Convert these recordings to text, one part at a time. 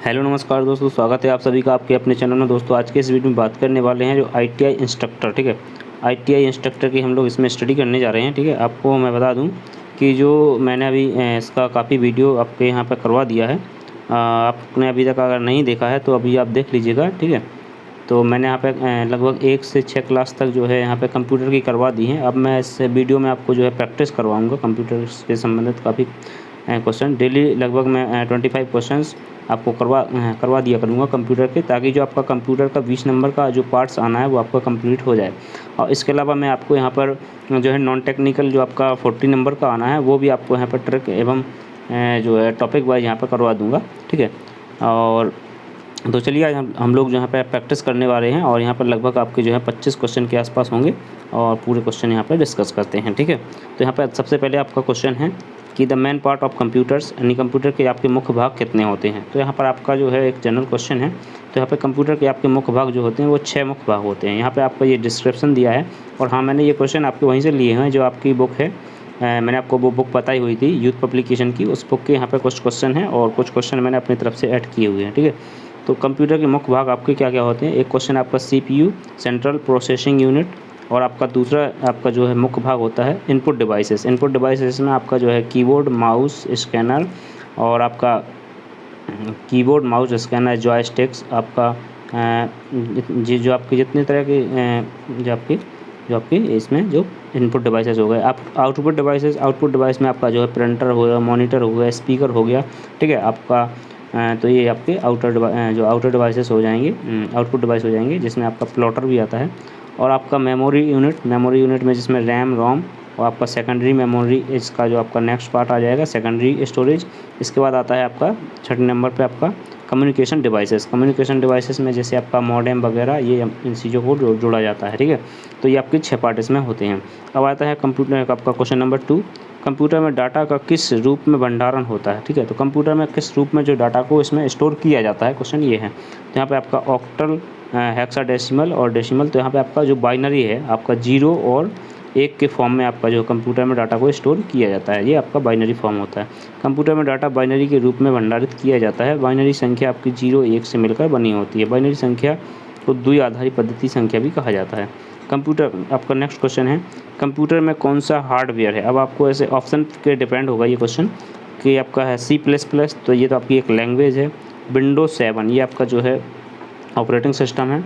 Hello नमस्कार दोस्तों, स्वागत है आप सभी का आपके अपने चैनल में। दोस्तों आज के इस वीडियो में बात करने वाले हैं जो आईटीआई इंस्ट्रक्टर, ठीक है, आईटीआई इंस्ट्रक्टर की हम लोग इसमें स्टडी करने जा रहे हैं। ठीक है, आपको मैं बता दूं कि जो मैंने अभी इसका काफ़ी वीडियो आपके यहाँ पर करवा दिया है। आपने अभी तक अगर नहीं देखा है तो अभी आप देख लीजिएगा। ठीक है, तो मैंने यहाँ पे लगभग 1 से 6 क्लास तक जो है यहाँ पे कंप्यूटर की करवा दी हैं। अब मैं इस वीडियो में आपको जो है प्रैक्टिस करवाऊँगा कंप्यूटर से संबंधित काफ़ी क्वेश्चन। डेली लगभग मैं 25 क्वेश्चंस आपको करवा दिया करूँगा कंप्यूटर के, ताकि जो आपका कंप्यूटर का 20 नंबर का जो पार्ट्स आना है वो आपका कंप्लीट हो जाए। और इसके अलावा मैं आपको यहाँ पर जो है नॉन टेक्निकल जो आपका 40 नंबर का आना है वो भी आपको यहाँ पर ट्रिक एवं जो है टॉपिक वाइज यहाँ पर करवा दूँगा। ठीक है, और तो चलिए आज हम लोग जो यहाँ पे प्रैक्टिस करने वाले हैं और यहाँ पर लगभग आपके जो है 25 क्वेश्चन के आसपास होंगे और पूरे क्वेश्चन यहाँ पर डिस्कस करते हैं। ठीक है, तो यहाँ पर सबसे पहले आपका क्वेश्चन है कि the main part of computers, यानी कंप्यूटर के आपके मुख्य भाग कितने होते हैं। तो यहाँ पर आपका जो है एक जनरल क्वेश्चन है। तो यहाँ पे कंप्यूटर के आपके मुख्य भाग जो होते हैं वो 6 मुख्य भाग होते हैं। यहाँ पे आपका ये डिस्क्रिप्शन दिया है और हाँ, मैंने ये क्वेश्चन आपके वहीं से लिए हैं जो आपकी बुक है। मैंने आपको वो बुक बताई हुई थी यूथ पब्लिकेशन की, उस बुक के यहाँ पे कुछ क्वेश्चन हैं और कुछ क्वेश्चन मैंने अपनी तरफ से ऐड किए हुए हैं। ठीक है, तो कंप्यूटर के मुख्य भाग आपके क्या क्या होते हैं। एक क्वेश्चन आपका सीपीयू, सेंट्रल प्रोसेसिंग यूनिट, और आपका दूसरा आपका जो है मुख्य भाग होता है इनपुट डिवाइसेस। इनपुट डिवाइसेस में आपका जो है कीबोर्ड, माउस, स्कैनर, और आपका कीबोर्ड, माउस, स्कैनर, जॉयस्टिक्स, आपका जो आपकी जितने तरह के जो आपकी इसमें जो इनपुट डिवाइसेस हो गए। आप आउटपुट डिवाइस में आपका जो है प्रिंटर हो गया, मॉनिटर हो गया, स्पीकर हो गया। ठीक है, आपका तो ये आपके आउटर डिवाइसेस हो जाएंगे, आउटपुट डिवाइस हो जाएंगे, जिसमें आपका प्लॉटर भी आता है। और आपका मेमोरी यूनिट में जिसमें रैम, रोम, और आपका सेकेंडरी मेमोरी, इसका जो आपका नेक्स्ट पार्ट आ जाएगा सेकेंडरी स्टोरेज। इसके बाद आता है आपका 6 नंबर पे आपका कम्युनिकेशन डिवाइसेस में जैसे आपका मॉडेम वगैरह, ये इन चीज़ों को जोड़ा जाता है। ठीक है, तो ये आपके 6 पार्ट इसमें होते हैं। अब आता है कंप्यूटर का आपका क्वेश्चन नंबर 2, कंप्यूटर में डाटा का किस रूप में भंडारण होता है। ठीक है, तो कंप्यूटर में किस रूप में जो डाटा को इसमें स्टोर किया जाता है, क्वेश्चन ये है। तो यहाँ पे आपका ऑक्टल, हेक्साडेसिमल और डेसिमल। तो यहाँ पे आपका जो बाइनरी है आपका 0 और 1 के फॉर्म में आपका जो कंप्यूटर में डाटा को स्टोर किया जाता है, ये आपका बाइनरी फॉर्म होता है। कंप्यूटर में डाटा बाइनरी के रूप में भंडारित किया जाता है। बाइनरी संख्या आपकी 0 1 से मिलकर बनी होती है। बाइनरी संख्या को द्विआधारी पद्धति संख्या भी कहा जाता है। कंप्यूटर आपका नेक्स्ट क्वेश्चन है, कंप्यूटर में कौन सा हार्डवेयर है। अब आपको ऐसे ऑप्शन के डिपेंड होगा ये क्वेश्चन कि आपका है C++, तो ये तो आपकी एक लैंग्वेज है। विंडोज 7 ये आपका जो है ऑपरेटिंग सिस्टम है।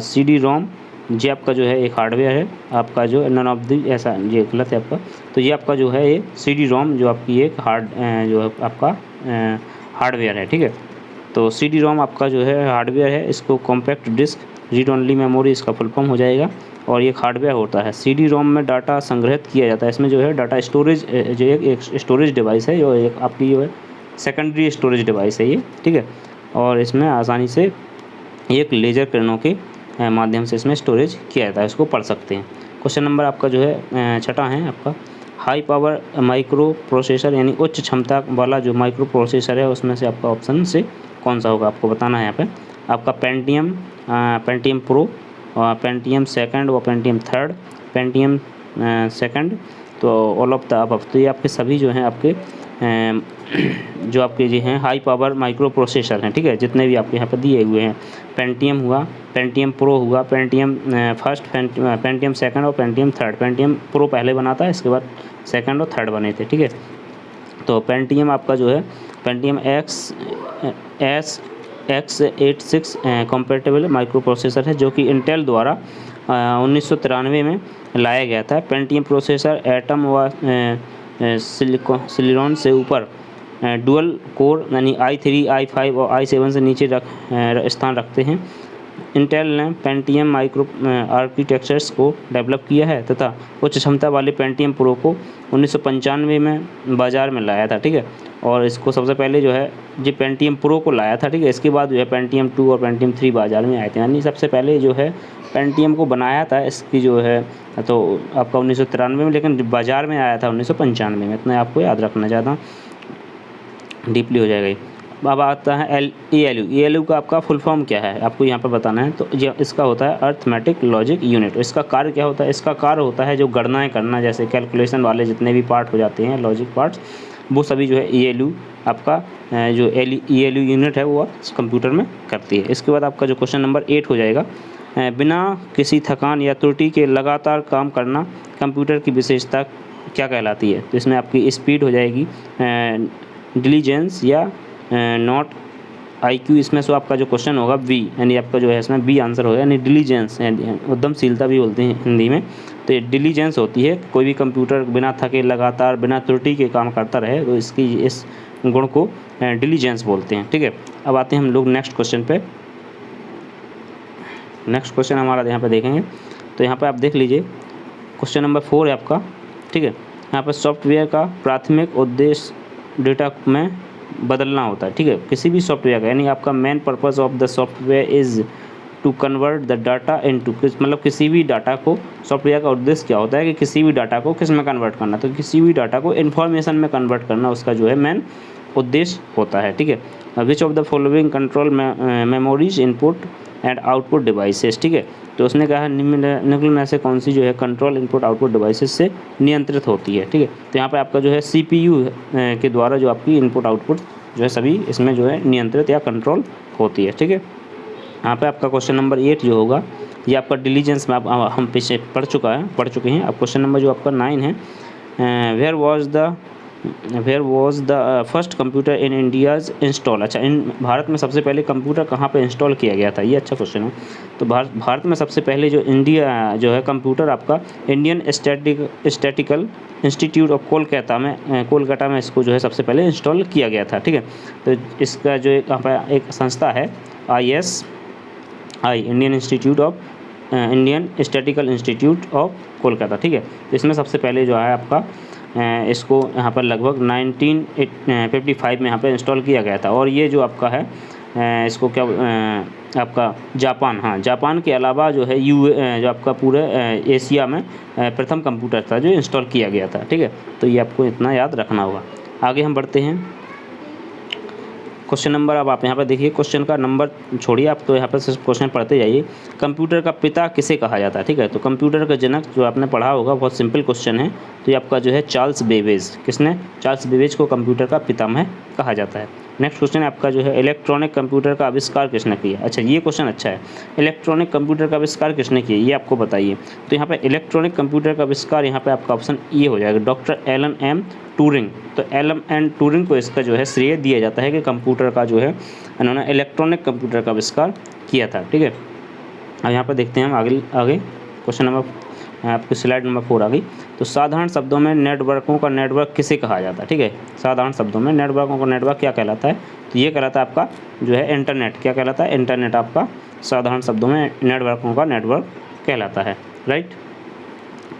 CD-ROM ये आपका जो है एक हार्डवेयर है। आपका जो नन ऑफ दी, ऐसा ये गलत है आपका, तो ये आपका जो है ये CD-ROM जो आपकी एक जो है आपका हार्डवेयर है। ठीक है, तो CD-ROM आपका जो है हार्डवेयर है। इसको compact disc, read only memory इसका फुल फॉर्म हो जाएगा, और ये हार्डवेयर होता है। CD-ROM में डाटा संग्रहित किया जाता है। इसमें जो है डाटा स्टोरेज, जो एक स्टोरेज डिवाइस है, जो एक आपकी जो है सेकेंडरी स्टोरेज डिवाइस है ये। ठीक है, और इसमें आसानी से एक लेज़र किरणों के माध्यम से इसमें स्टोरेज किया जाता है, इसको पढ़ सकते हैं। क्वेश्चन नंबर आपका जो है 6 है आपका, हाई पावर माइक्रो प्रोसेसर, यानी उच्च क्षमता वाला जो माइक्रो प्रोसेसर है उसमें से आपका ऑप्शन से कौन सा होगा, आपको बताना है यहाँ पे। आपका पेंटियम प्रो, पेंटियम सेकंड और पेंटियम थर्ड, पेंटियम सेकंड, तो ऑल ऑफ द अबव। तो ये आपके सभी जो हैं आपके जो आपके ये हैं हाई पावर माइक्रो प्रोसेसर हैं। ठीक है, जितने भी आपके यहाँ पर दिए हुए हैं, पेंटियम हुआ, पेंटियम प्रो हुआ, पेंटियम फर्स्ट, पेंटियम सेकंड और पेंटियम थर्ड। पेंटियम प्रो पहले बना था, इसके बाद सेकंड और थर्ड बने थे। ठीक है, तो पेंटियम आपका जो है Pentium X86 compatible micro processor है, जो कि इंटेल द्वारा 1993 में लाया गया था। पेंटियम प्रोसेसर एटम व सिलिकॉन से ऊपर डुअल कोर, यानी i3, i5 और i7 से नीचे स्थान रखते हैं। इंटेल ने पेंटियम माइक्रो आर्किटेक्चर्स को डेवलप किया है तथा उच्च क्षमता वाले पेंटियम प्रो को 1995 में बाज़ार में लाया था। ठीक है, और इसको सबसे पहले जो है ये पेंटियम प्रो को लाया था। ठीक है, इसके बाद जो है पेंटियम 2 और पेंटियम 3 बाज़ार में आए थे, यानी सबसे पहले जो है पेंटियम को बनाया था इसकी जो है तो आपका 1993 में, लेकिन बाज़ार में आया था 1995 में। इतना आपको याद रखना, ज़्यादा डीपली हो जाएगा। अब आता है ALU का आपका फुल फॉर्म क्या है, आपको यहाँ पर बताना है। तो ये इसका होता है अर्थमेटिक लॉजिक यूनिट। इसका कार्य क्या होता है, इसका कार्य होता है जो गणनाएं करना, जैसे कैलकुलेशन वाले जितने भी पार्ट हो जाते हैं लॉजिक पार्ट्स, वो सभी जो है ELU आपका जो ELU यूनिट है वो कंप्यूटर में करती है। इसके बाद आपका जो क्वेश्चन नंबर 8 हो जाएगा, बिना किसी थकान या त्रुटि के लगातार काम करना कंप्यूटर की विशेषता क्या कहलाती है? तो इसमें आपकी स्पीड हो जाएगी, डिलीजेंस या नॉट IQ। इसमें से आपका जो क्वेश्चन होगा बी, यानी आपका जो है इसमें बी आंसर होगा, यानी डिलीजेंस, उद्यमशीलता भी बोलते हैं हिंदी में। तो ये डिलीजेंस होती है, कोई भी कंप्यूटर बिना थके लगातार बिना त्रुटि के काम करता रहे तो इसकी इस गुण को डिलीजेंस बोलते हैं। ठीक है, अब आते हैं हम लोग नेक्स्ट क्वेश्चन पे। नेक्स्ट क्वेश्चन हमारा यहाँ पे देखेंगे, तो यहाँ पे आप देख लीजिए क्वेश्चन नंबर 4 है आपका। ठीक है, यहाँ पर सॉफ्टवेयर का प्राथमिक उद्देश्य डेटा में बदलना होता है। ठीक है, किसी भी सॉफ्टवेयर का, यानी आपका main purpose of the software is to convert the data into, मतलब किसी भी डाटा को, सॉफ्टवेयर का उद्देश्य क्या होता है कि किसी भी डाटा को किस में कन्वर्ट करना, तो किसी भी डाटा को इन्फॉर्मेशन में कन्वर्ट करना उसका जो है मेन उद्देश्य होता है। ठीक है, which of the following control memories input and output devices. ठीक है, तो उसने कहा निम्न में से कौन सी जो है कंट्रोल इनपुट आउटपुट डिवाइसेस से नियंत्रित होती है। ठीक है, तो यहाँ पे आपका जो है CPU के द्वारा जो आपकी इनपुट आउटपुट जो है सभी इसमें जो है नियंत्रित या कंट्रोल होती है। ठीक है, यहाँ पे आपका क्वेश्चन नंबर 8 जो होगा ये आपका डिलीजेंस में हम पीछे पढ़ चुके हैं। अब क्वेश्चन नंबर जो आपका 9 है, where was the first computer in India's install. अच्छा, इन भारत में सबसे पहले कंप्यूटर कहाँ पे इंस्टॉल किया गया था, ये अच्छा क्वेश्चन है। तो भारत में सबसे पहले जो जो है कंप्यूटर आपका Indian statistical institute of Kolkata में इसको जो है सबसे पहले इंस्टॉल किया गया था। ठीक है, तो इसका जो यहाँ पर एक संस्था है ISI, Indian statistical institute of Kolkata. ठीक है, तो इसमें सबसे पहले जो है आपका इसको यहाँ पर लगभग 1955 में यहाँ पर इंस्टॉल किया गया था। और ये जो आपका है इसको क्या आपका जापान के अलावा जो है जो आपका पूरे एशिया में प्रथम कंप्यूटर था जो इंस्टॉल किया गया था। ठीक है, तो ये आपको इतना याद रखना होगा। आगे हम बढ़ते हैं क्वेश्चन नंबर, अब आप यहाँ पर देखिए क्वेश्चन का नंबर छोड़िए, आप तो यहाँ पर सिर्फ क्वेश्चन पढ़ते जाइए। कंप्यूटर का पिता किसे कहा जाता है? ठीक है, तो कंप्यूटर का जनक जो आपने पढ़ा होगा, बहुत सिंपल क्वेश्चन है। तो ये आपका जो है चार्ल्स बेबेज, चार्ल्स बेबेज को कंप्यूटर का पितामह कहा जाता है। नेक्स्ट क्वेश्चन है आपका जो है इलेक्ट्रॉनिक कंप्यूटर का आविष्कार किसने किया? अच्छा, ये क्वेश्चन अच्छा है, इलेक्ट्रॉनिक कंप्यूटर का आविष्कार किसने किया ये आपको बताइए। तो यहाँ पे इलेक्ट्रॉनिक कंप्यूटर का आविष्कार यहाँ पे आपका ऑप्शन ए हो जाएगा, डॉक्टर एलन एम टूरिंग। तो एलन एम टूरिंग को इसका जो है श्रेय दिया जाता है कि कंप्यूटर का जो है इन्होंने इलेक्ट्रॉनिक कंप्यूटर का आविष्कार किया था। ठीक है, अब यहाँ पर देखते हैं हम आगे क्वेश्चन नंबर, आपकी स्लाइड नंबर 4 आ गई। तो साधारण शब्दों में नेटवर्कों का नेटवर्क किसे कहा जाता है? ठीक है, साधारण शब्दों में नेटवर्कों का नेटवर्क क्या कहलाता है? तो ये कहलाता है आपका जो है इंटरनेट। क्या कहलाता है? इंटरनेट आपका साधारण शब्दों में नेटवर्कों का नेटवर्क कहलाता है। राइट,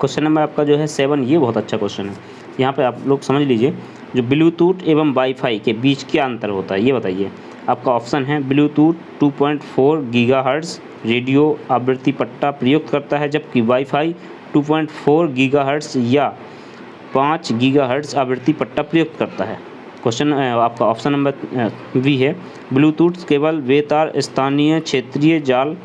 क्वेश्चन नंबर आपका जो है 7, ये बहुत अच्छा क्वेश्चन है। यहाँ पे आप लोग समझ लीजिए, जो ब्लूटूथ एवं वाईफाई के बीच क्या अंतर होता है ये बताइए। आपका ऑप्शन है ब्लूटूथ 2.4 गीगाहर्ट्ज़ रेडियो आवृत्ति पट्टा प्रयुक्त करता है, जबकि वाईफाई 2.4 गीगाहर्ट्ज़ या 5 गीगाहर्ट्ज़ आवृत्ति पट्टा प्रयुक्त करता है। क्वेश्चन आपका ऑप्शन नंबर बी है, ब्लूटूथ केवल बेतार स्थानीय क्षेत्रीय जाल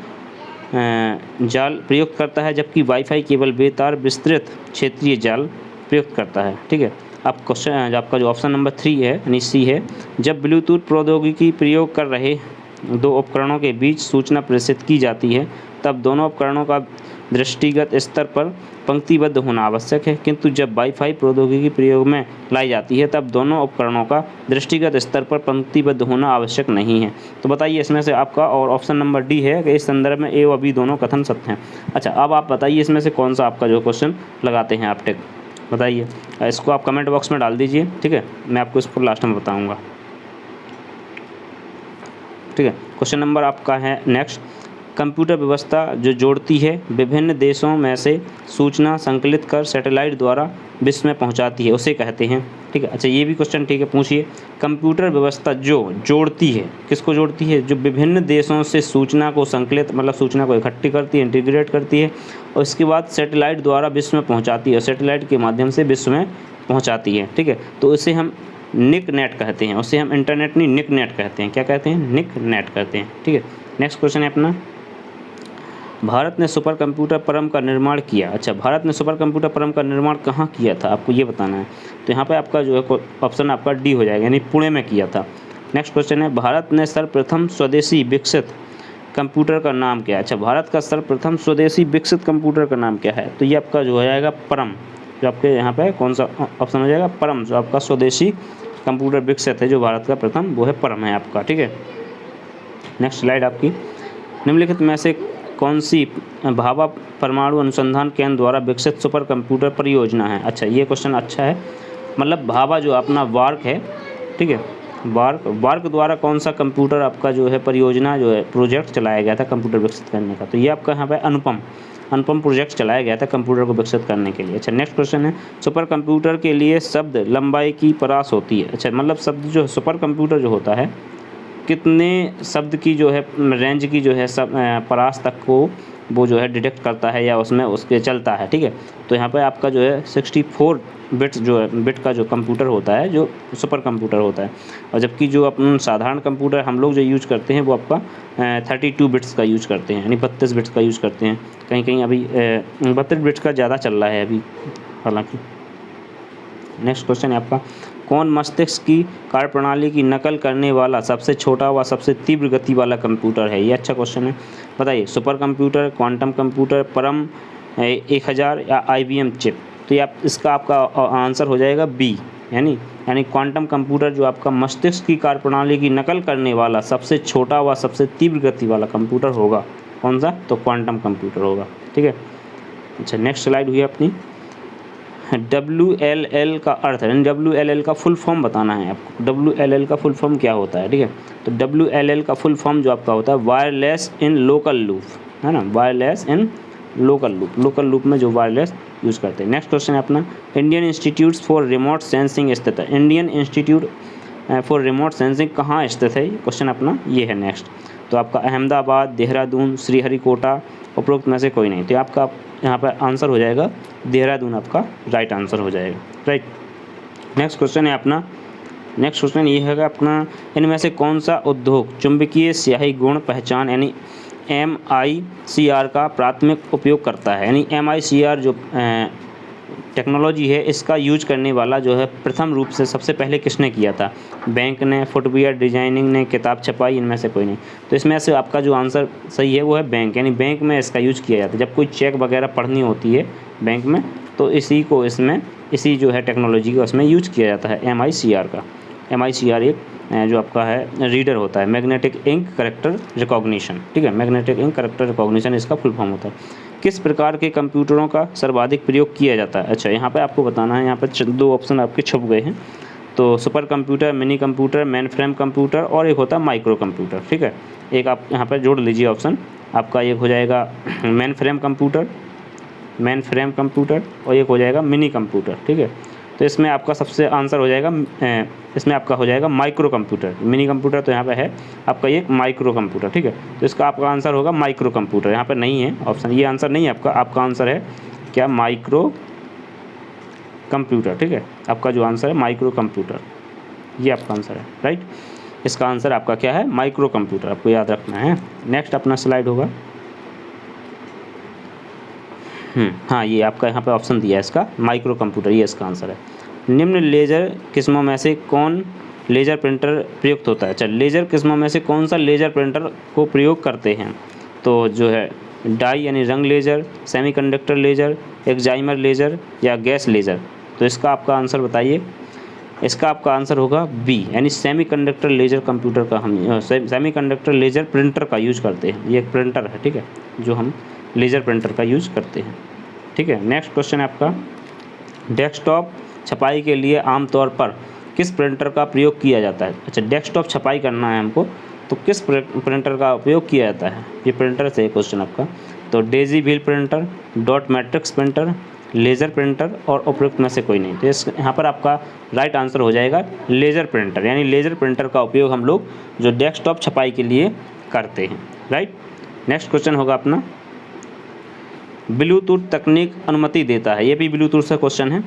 प्रयुक्त करता है, जबकि वाईफाई केवल बेतार विस्तृत क्षेत्रीय जाल प्रयुक्त करता है। ठीक है, अब क्वेश्चन आपका जो ऑप्शन नंबर 3 है यानी सी है, जब ब्लूटूथ प्रौद्योगिकी प्रयोग कर रहे दो उपकरणों के बीच सूचना प्रेषित की जाती है तब दोनों उपकरणों का दृष्टिगत स्तर पर पंक्तिबद्ध होना आवश्यक है, किंतु जब वाईफाई प्रौद्योगिकी प्रयोग में लाई जाती है तब दोनों उपकरणों का दृष्टिगत स्तर पर पंक्तिबद्ध होना आवश्यक नहीं है। तो बताइए इसमें से आपका, और ऑप्शन नंबर डी है कि इस संदर्भ में ए और बी दोनों कथन सत्य हैं। अच्छा, अब आप बताइए इसमें से कौन सा आपका जो क्वेश्चन लगाते हैं आप टिक बताइए। इसको आप कमेंट बॉक्स में डाल दीजिए। ठीक है, मैं आपको इसको लास्ट में बताऊँगा। ठीक है, क्वेश्चन नंबर आपका है नेक्स्ट, कंप्यूटर व्यवस्था जो जोड़ती है विभिन्न देशों में से सूचना संकलित कर सैटेलाइट द्वारा विश्व में पहुंचाती है उसे कहते हैं। ठीक है, अच्छा ये भी क्वेश्चन ठीक है, पूछिए। कंप्यूटर व्यवस्था जो जोड़ती है, किसको जोड़ती है? जो विभिन्न देशों से सूचना को संकलित, मतलब सूचना को इकट्ठी करती है, इंटीग्रेट करती है, और इसके बाद सैटेलाइट द्वारा विश्व में पहुँचाती है, और सैटेलाइट के माध्यम से विश्व में पहुँचाती है। ठीक है, तो इसे हम निक नेट कहते हैं, उसे हम इंटरनेट नहीं निक नेट कहते हैं। क्या कहते हैं? निक नेट कहते हैं। ठीक है, नेक्स्ट क्वेश्चन है अपना, भारत ने सुपर कंप्यूटर परम का निर्माण किया। अच्छा, भारत ने सुपर कंप्यूटर परम का निर्माण कहाँ किया था, आपको ये बताना है। तो यहाँ पे आपका जो है ऑप्शन आपका डी हो जाएगा, यानी पुणे में किया था। नेक्स्ट क्वेश्चन है, भारत ने सर्वप्रथम स्वदेशी विकसित कंप्यूटर का नाम क्या है। अच्छा, भारत का सर्वप्रथम स्वदेशी विकसित कंप्यूटर का नाम क्या है, तो ये आपका जो हो जाएगा परम। जो आपके यहाँ पे कौन सा ऑप्शन हो जाएगा, परम। जो आपका स्वदेशी कंप्यूटर विकसित है जो भारत का प्रथम, वो है परम है आपका, ठीक है। नेक्स्ट स्लाइड आपकी, निम्नलिखित में से कौन सी भाभा परमाणु अनुसंधान केंद्र द्वारा विकसित सुपर कंप्यूटर परियोजना है। अच्छा, ये क्वेश्चन अच्छा है। मतलब भाभा जो अपना वार्क है, ठीक है, वार्क द्वारा कौन सा कंप्यूटर आपका जो है परियोजना जो है प्रोजेक्ट चलाया गया था कंप्यूटर विकसित करने का, तो ये आपका यहाँ पे अनुपम प्रोजेक्ट चलाया गया था कंप्यूटर को विकसित करने के लिए। अच्छा, नेक्स्ट क्वेश्चन है, सुपर कंप्यूटर के लिए शब्द लंबाई की परास होती है। अच्छा, मतलब शब्द जो सुपर कंप्यूटर जो होता है कितने शब्द की जो है रेंज की जो है सब परास तक को वो जो है डिटेक्ट करता है या उसमें उसके चलता है, ठीक है। तो यहाँ पे आपका जो है 64 बिट्स जो है बिट का जो कंप्यूटर होता है जो सुपर कंप्यूटर होता है, और जबकि जो अपन साधारण कंप्यूटर हम लोग जो यूज करते हैं वो आपका 32 बिट्स का यूज करते हैं, यानी 32 बिट्स का यूज करते हैं। कहीं कहीं अभी 32 बिट्स का ज़्यादा चल रहा है अभी हालांकि। नेक्स्ट क्वेश्चन है आपका, कौन मस्तिष्क की कार्यप्रणाली की नकल करने वाला सबसे छोटा व सबसे तीव्र गति वाला कंप्यूटर है। ये अच्छा क्वेश्चन है, बताइए। सुपर कंप्यूटर, क्वांटम कंप्यूटर, परम 1000 या IBM चिप। तो ये आप इसका आपका आंसर हो जाएगा बी, यानी क्वांटम कंप्यूटर जो आपका मस्तिष्क की कार्यप्रणाली की नकल करने वाला सबसे छोटा व सबसे तीव्र गति वाला कंप्यूटर होगा। कौन सा, तो क्वांटम कंप्यूटर होगा, ठीक है। अच्छा, नेक्स्ट स्लाइड हुई अपनी, WLL का अर्थ है, WLL का फुल फॉर्म बताना है आपको। WLL का फुल फॉर्म क्या होता है, ठीक है। तो WLL का फुल फॉर्म जो आपका होता है वायरलेस इन लोकल लूप, है ना, वायरलेस इन लोकल लूप में जो वायरलेस यूज़ करते हैं। नेक्स्ट क्वेश्चन है अपना, Indian institute for remote sensing स्थित है। Indian institute for remote sensing कहाँ स्थित है, क्वेश्चन अपना ये है नेक्स्ट। तो आपका अहमदाबाद, देहरादून, श्रीहरिकोटा, उपरोक्त में से कोई नहीं। तो आपका यहाँ पर आंसर हो जाएगा देहरादून, आपका राइट आंसर हो जाएगा, राइट। नेक्स्ट क्वेश्चन है अपना, नेक्स्ट क्वेश्चन ये है अपना, इनमें से कौन सा उद्योग चुंबकीय स्याही गुण पहचान यानी MICR का प्राथमिक उपयोग करता है। यानी MICR जो टेक्नोलॉजी है इसका यूज करने वाला जो है प्रथम रूप से सबसे पहले किसने किया था, बैंक ने, फुटवियर डिजाइनिंग ने, किताब छपाई, इनमें से कोई नहीं। तो इसमें से आपका जो आंसर सही है वो है बैंक, यानी बैंक में इसका यूज किया जाता है। जब कोई चेक वगैरह पढ़नी होती है बैंक में तो इसी जो है टेक्नोलॉजी का उसमें यूज किया जाता है MICR का। MICR एक जो आपका है रीडर होता है, मैग्नेटिक इंक करेक्टर रिकॉग्निशन, ठीक है, मैग्नेटिक इंक करेक्टर रिकॉग्निशन इसका फुल फॉर्म होता है। किस प्रकार के कंप्यूटरों का सर्वाधिक प्रयोग किया जाता है। अच्छा, यहाँ पे आपको बताना है, यहाँ पे 2 ऑप्शन आपके छुप गए हैं। तो super computer, mini computer, main frame computer और एक होता है माइक्रो कंप्यूटर, ठीक है। एक आप यहाँ पर जोड़ लीजिए ऑप्शन, आपका एक हो जाएगा मेन फ्रेम कंप्यूटर और एक हो जाएगा मिनी कंप्यूटर, ठीक है। तो इसमें आपका सबसे आंसर हो जाएगा, इसमें आपका हो जाएगा माइक्रो कंप्यूटर। मिनी कंप्यूटर तो यहाँ पे है आपका ये माइक्रो कंप्यूटर, ठीक है। तो इसका आपका आंसर होगा माइक्रो कंप्यूटर, यहाँ पे नहीं है ऑप्शन, ये आंसर नहीं है आपका आंसर है क्या, माइक्रो कंप्यूटर, ठीक है। आपका जो आंसर है माइक्रो कंप्यूटर, ये आपका आंसर है, राइट। इसका आंसर आपका क्या है, माइक्रो कंप्यूटर, आपको याद रखना है। नेक्स्ट अपना स्लाइड होगा, हाँ, ये आपका यहाँ पे ऑप्शन दिया है इसका माइक्रो कंप्यूटर, ये इसका आंसर है। निम्न लेज़र किस्मों में से कौन लेज़र प्रिंटर प्रयुक्त होता है। अच्छा, लेज़र किस्मों में से कौन सा लेज़र प्रिंटर को प्रयोग करते हैं, तो जो है डाई यानी रंग लेज़र, सेमीकंडक्टर लेज़र, एक्जाइमर लेज़र या गैस लेज़र। तो इसका आपका आंसर बताइए। इसका आपका आंसर होगा बी, यानी सेमीकंडक्टर लेज़र कंप्यूटर का हम सेमीकंडक्टर लेज़र प्रिंटर का यूज़ करते हैं। ये एक प्रिंटर है, ठीक है, जो हम लेज़र प्रिंटर का यूज़ करते हैं, ठीक है। नेक्स्ट क्वेश्चन है आपका, डेस्कटॉप छपाई के लिए आमतौर पर किस प्रिंटर का प्रयोग किया जाता है। अच्छा, डेस्कटॉप छपाई करना है हमको तो किस प्रिंटर का उपयोग किया जाता है, ये प्रिंटर से क्वेश्चन आपका। तो Daisy wheel printer, dot matrix printer, laser printer और उपयुक्त में से कोई नहीं। तो यहाँ पर आपका राइट आंसर हो जाएगा लेज़र प्रिंटर, यानी लेज़र प्रिंटर का उपयोग हम लोग जो डेस्कटॉप छपाई के लिए करते हैं, राइट। नेक्स्ट क्वेश्चन होगा अपना, ब्लूटूथ तकनीक अनुमति देता है। ये भी ब्लूटूथ से क्वेश्चन है।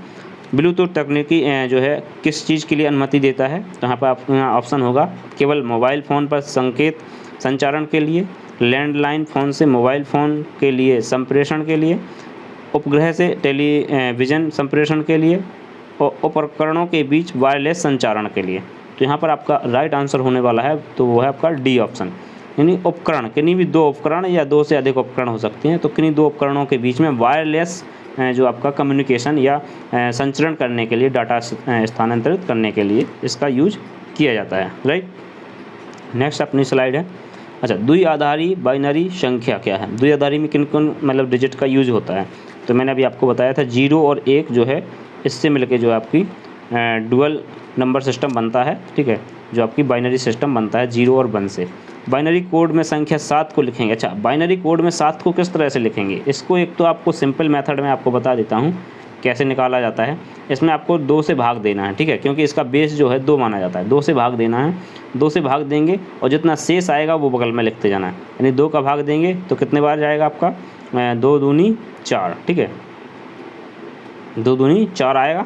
ब्लूटूथ तकनीकी जो है किस चीज़ के लिए अनुमति देता है, तो यहाँ पर ऑप्शन होगा केवल मोबाइल फ़ोन पर संकेत संचारण के लिए, लैंडलाइन फ़ोन से मोबाइल फ़ोन के लिए संप्रेषण के लिए, उपग्रह से टेलीविज़न संप्रेषण के लिए और उपकरणों के बीच वायरलेस संचारण के लिए। तो यहाँ पर आपका राइट आंसर होने वाला है, तो वो है आपका डी ऑप्शन, यानी उपकरण, किन्हीं भी दो उपकरण या दो से अधिक उपकरण हो सकते हैं, तो किन्हीं दो उपकरणों के बीच में वायरलेस जो आपका कम्युनिकेशन या संचरण करने के लिए, डाटा स्थानांतरित करने के लिए इसका यूज किया जाता है, राइट। नेक्स्ट अपनी स्लाइड है। अच्छा, द्विआधारी बाइनरी संख्या क्या है? द्विआधारी में किन किन मतलब डिजिट का यूज होता है? तो मैंने अभी आपको बताया था 0 और 1 जो है, इससे मिलके जो आपकी डुअल नंबर सिस्टम बनता है, ठीक है, जो आपकी बाइनरी सिस्टम बनता है 0 और 1 से। बाइनरी कोड में संख्या 7 को लिखेंगे। अच्छा, बाइनरी कोड में 7 को किस तरह से लिखेंगे? इसको एक तो आपको सिंपल मेथड में आपको बता देता हूँ कैसे निकाला जाता है। इसमें आपको 2 से भाग देना है, ठीक है, क्योंकि इसका बेस जो है 2 माना जाता है। 2 से भाग देना है, 2 से भाग देंगे और जितना शेष आएगा वो बगल में लिखते जाना है। यानी 2 का भाग देंगे तो कितने बार जाएगा आपका? 2 दूनी 4, ठीक है, 2 दूनी 4 आएगा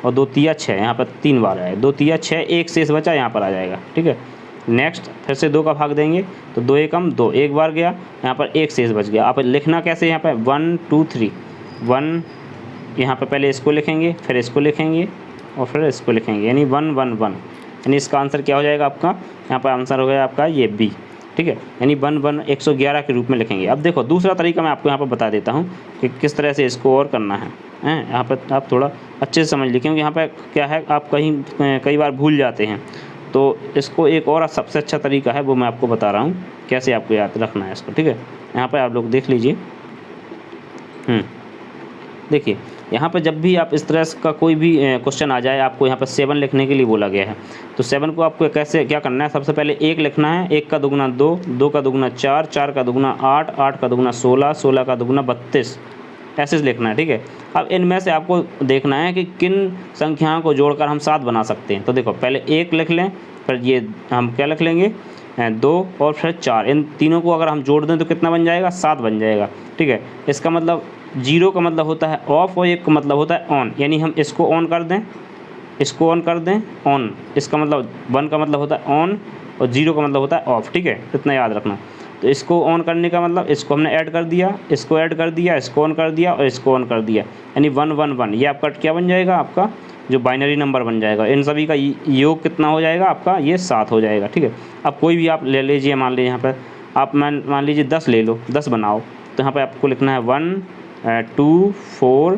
और 2 तिया 6, यहाँ पर 3 बार आएगा। 2 तिया 6, एक शेष बचा यहाँ पर आ जाएगा, ठीक है। नेक्स्ट फिर से 2 का भाग देंगे तो 2 एकम 2, एक बार गया, यहाँ पर एक शेष बच गया। आप लिखना कैसे? यहाँ पर 1 2 3 1, यहाँ पर पहले इसको लिखेंगे, फिर इसको लिखेंगे और फिर इसको लिखेंगे, यानी 1 1 1, यानी इसका आंसर क्या हो जाएगा आपका? यहाँ पर आंसर हो गया आपका ये बी, ठीक है, यानी 1 1 111 के रूप में लिखेंगे। अब देखो दूसरा तरीका मैं आपको यहाँ पर बता देता हूँ कि किस तरह से इसको और करना है। यहाँ पर आप थोड़ा अच्छे से समझ लीजिए, क्योंकि यहाँ पर क्या है, आप कई बार भूल जाते हैं। तो इसको एक और सबसे अच्छा तरीका है, वो मैं आपको बता रहा हूँ कैसे आपको याद रखना है इसको, ठीक है। यहाँ पर आप लोग देख लीजिए। देखिए, यहाँ पर जब भी आप इस तरह का कोई भी क्वेश्चन आ जाए, आपको यहाँ पर 7 लिखने के लिए बोला गया है, तो 7 को आपको कैसे क्या करना है? सबसे पहले 1 लिखना है, 1 का दुगुना 2, 2 का दुगुना 4, 4 का दुगुना 8, 8 का दुगुना 16, 16 का दुगुना 32, ऐसे लिखना है, ठीक है। अब इनमें से आपको देखना है कि किन संख्याओं को जोड़कर हम 7 बना सकते हैं। तो देखो, पहले 1 लिख लें, फिर ये हम क्या लिख लेंगे? 2 और फिर 4, इन तीनों को अगर हम जोड़ दें तो कितना बन जाएगा? 7 बन जाएगा, ठीक है। इसका मतलब 0 का मतलब होता है ऑफ और 1 का मतलब होता है ऑन, यानी हम इसको ऑन कर दें, इसको ऑन कर दें, ऑन। इसका मतलब 1 का मतलब होता है ऑन और 0 का मतलब होता है ऑफ, ठीक है, इतना याद रखना। तो इसको ऑन करने का मतलब इसको हमने ऐड कर दिया, इसको ऐड कर दिया, इसको ऑन कर दिया और इसको ऑन कर दिया, यानी 1 1 1। ये आपका क्या बन जाएगा? आपका जो बाइनरी नंबर बन जाएगा। इन सभी का योग कितना हो जाएगा आपका? ये 7 हो जाएगा, ठीक है। अब कोई भी आप ले लीजिए, मान लीजिए यहाँ पर आप मान लीजिए 10 ले लो, 10 बनाओ, तो यहाँ पर आपको लिखना है 1 2 4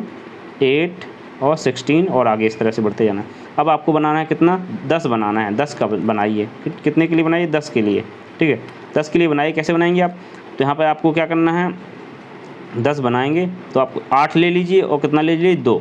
8 और 16 और आगे इस तरह से बढ़ते जाना है। अब आपको बनाना है कितना? 10 बनाना है। 10 का बनाइए, कितने के लिए बनाइए? 10 के लिए, ठीक है, 10 के लिए बनाइए। कैसे बनाएंगे आप? तो यहाँ पर आपको क्या करना है, 10 बनाएंगे तो आप 8 ले लीजिए और कितना ले लीजिए? 2।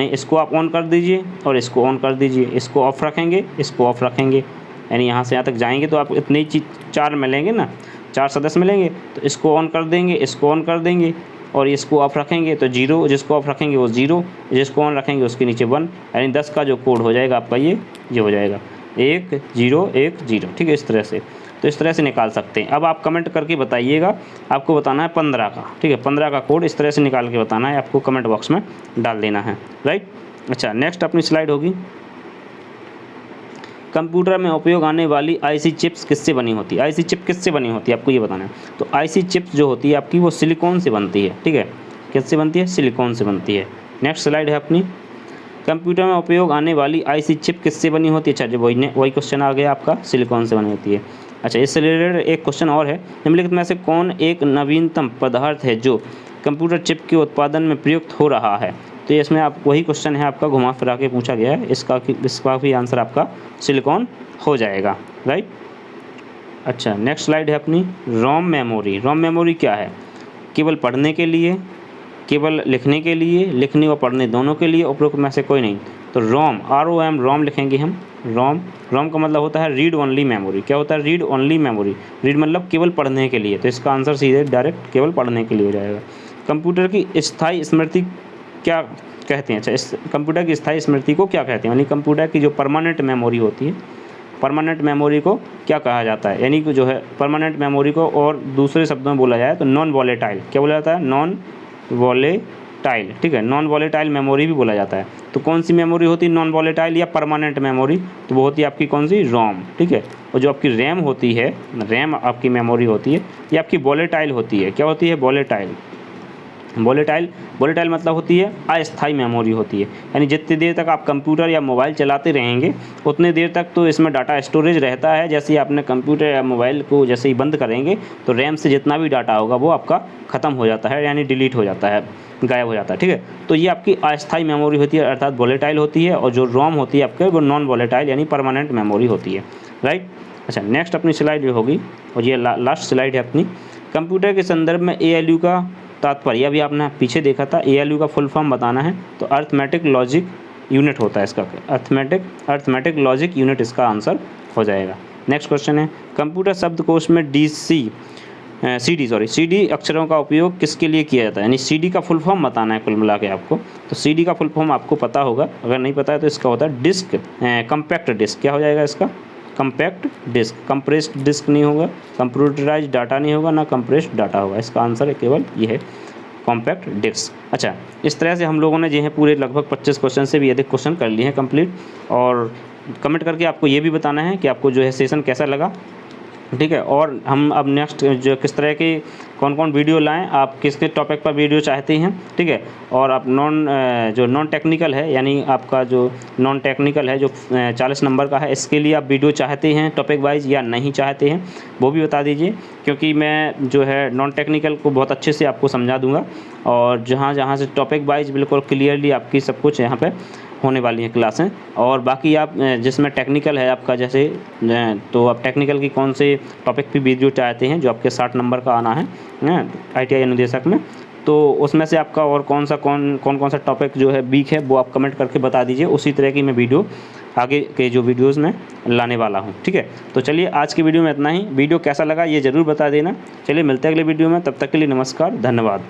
इसको आप ऑन कर दीजिए और इसको ऑन कर दीजिए, इसको ऑफ रखेंगे, इसको ऑफ रखेंगे, यानी यहाँ से यहाँ तक जाएंगे तो आप इतनी चीज़ 4 मिलेंगे ना, 4 सदस्य मिलेंगे। तो इसको ऑन कर देंगे, इसको ऑन कर देंगे और इसको ऑफ रखेंगे तो 0, जिसको ऑफ रखेंगे वो 0, जिसको ऑन रखेंगे उसके नीचे 1, यानी 10 का जो कोड हो जाएगा आपका ये हो जाएगा 1 0 1 0, ठीक है, इस तरह से। तो इस तरह से निकाल सकते हैं। अब आप कमेंट करके बताइएगा, आपको बताना है 15 का, ठीक है, 15 का कोड इस तरह से निकाल के बताना है, आपको कमेंट बॉक्स में डाल देना है, राइट। अच्छा, नेक्स्ट अपनी स्लाइड होगी, कंप्यूटर में उपयोग आने वाली आईसी चिप्स किससे बनी होती है? आईसी चिप किससे बनी होती है आपको ये बताना है। तो आईसी चिप्स जो होती है आपकी वो सिलिकॉन से बनती है, ठीक है, किससे बनती है? सिलिकॉन से बनती है। नेक्स्ट स्लाइड है अपनी, कंप्यूटर में उपयोग आने वाली आईसी चिप किससे बनी होती है? अच्छा, जो वही क्वेश्चन आ गया आपका, सिलिकॉन से बनी होती है। अच्छा, इससे रिलेटेड एक क्वेश्चन और है, निम्नलिखित में से कौन एक नवीनतम पदार्थ है जो कंप्यूटर चिप के उत्पादन में प्रयुक्त हो रहा है? तो इसमें आप वही क्वेश्चन है आपका, घुमा फिरा के पूछा गया है, इसका भी आंसर आपका सिलिकॉन हो जाएगा, राइट। अच्छा, नेक्स्ट स्लाइड है अपनी, रोम मेमोरी। रोम मेमोरी क्या है? केवल पढ़ने के लिए, केवल लिखने के लिए, लिखने और पढ़ने दोनों के लिए उपयुक्त में से कोई नहीं। तो रोम, ROM, रोम लिखेंगे हम। रोम का मतलब होता है रीड ओनली मेमोरी। क्या होता है? Read only memory. रीड मतलब केवल पढ़ने के लिए, तो इसका आंसर सीधे डायरेक्ट केवल पढ़ने के लिए हो जाएगा। कंप्यूटर की स्थायी स्मृति क्या कहते हैं? अच्छा, इस कंप्यूटर की स्थायी स्मृति को क्या कहते हैं? यानी कंप्यूटर की जो परमानेंट मेमोरी होती है, परमानेंट मेमोरी को क्या कहा जाता है? यानी कि जो है परमानेंट मेमोरी को और दूसरे शब्दों में बोला जाए तो नॉन वॉलेटाइल। क्या बोला जाता है? नॉन टाइल, ठीक है, नॉन वॉलेटाइल मेमोरी भी बोला जाता है। तो कौन सी मेमोरी होती है नॉन वॉलेटाइल या परमानेंट मेमोरी? तो वो होती है आपकी कौन सी, रोम, ठीक है। और जो आपकी रैम होती है, रैम आपकी मेमोरी होती है, ये आपकी वॉलेटाइल होती है। क्या होती है? वॉलेटाइल। वॉलेटाइल मतलब होती है अस्थायी मेमोरी होती है, यानी जितनी देर तक आप कंप्यूटर या मोबाइल चलाते रहेंगे उतनी देर तक तो इसमें डाटा स्टोरेज रहता है। जैसे ही आपने कंप्यूटर या मोबाइल को जैसे ही बंद करेंगे तो रैम से जितना भी डाटा होगा वो आपका ख़त्म हो जाता है, यानी डिलीट हो जाता है, गायब हो जाता है, ठीक है। तो ये आपकी अस्थायी मेमोरी होती है, अर्थात वॉलेटाइल होती है। और जो रोम होती है आपके, वो नॉन वॉलेटाइल यानी परमानेंट मेमोरी होती है, राइट। अच्छा, नेक्स्ट अपनी स्लाइड जो होगी, और ये लास्ट स्लाइड है अपनी, कंप्यूटर के संदर्भ में ALU का तात्पर्य। अभी आपने पीछे देखा था, ALU का फुल फॉर्म बताना है, तो अर्थमेटिक लॉजिक यूनिट होता है इसका, अर्थमेटिक लॉजिक यूनिट इसका आंसर हो जाएगा। नेक्स्ट क्वेश्चन है, कंप्यूटर शब्दकोश में CD अक्षरों का उपयोग किसके लिए किया जाता है? यानी CD का फुल फॉर्म बताना है कुल मिला के आपको। तो CD का फुल फॉर्म आपको पता होगा, अगर नहीं पता है तो इसका होता है डिस्क, कम्पैक्ट डिस्क। क्या हो जाएगा इसका? Compact disc. कंप्रेस्ड डिस्क नहीं होगा, कंप्यूटराइज डाटा नहीं होगा, ना कंप्रेस्ड डाटा होगा। इसका आंसर है केवल ये है, कॉम्पैक्ट डिस्क। अच्छा, इस तरह से हम लोगों ने जो है पूरे लगभग 25 क्वेश्चन से भी अधिक क्वेश्चन कर लिए हैं कंप्लीट। और कमेंट करके आपको ये भी बताना है कि आपको जो है सेशन कैसा लगा, ठीक है। और हम अब नेक्स्ट जो किस तरह की कौन कौन वीडियो लाएं, आप किसके टॉपिक पर वीडियो चाहते हैं, ठीक है। और आप नॉन टेक्निकल है, यानी आपका जो नॉन टेक्निकल है जो 40 नंबर का है, इसके लिए आप वीडियो चाहते हैं टॉपिक वाइज या नहीं चाहते हैं, वो भी बता दीजिए, क्योंकि मैं जो है नॉन टेक्निकल को बहुत अच्छे से आपको समझा दूँगा। और जहाँ से टॉपिक वाइज बिल्कुल क्लियरली आपकी सब कुछ यहाँ पर होने वाली हैं क्लासें। और बाकी आप जिसमें टेक्निकल है आपका, जैसे तो आप टेक्निकल की कौन से टॉपिक पे वीडियो चाहते हैं, जो आपके 60 नंबर का आना है ITI अनुदेशक में, तो उसमें से आपका और कौन सा टॉपिक जो है वीक है, वो आप कमेंट करके बता दीजिए। उसी तरह की मैं वीडियो आगे के जो वीडियोज़ में लाने वाला हूँ, ठीक है। तो चलिए आज की वीडियो में इतना ही। वीडियो कैसा लगा ये ज़रूर बता देना। चलिए मिलते हैं अगले वीडियो में, तब तक के लिए नमस्कार, धन्यवाद।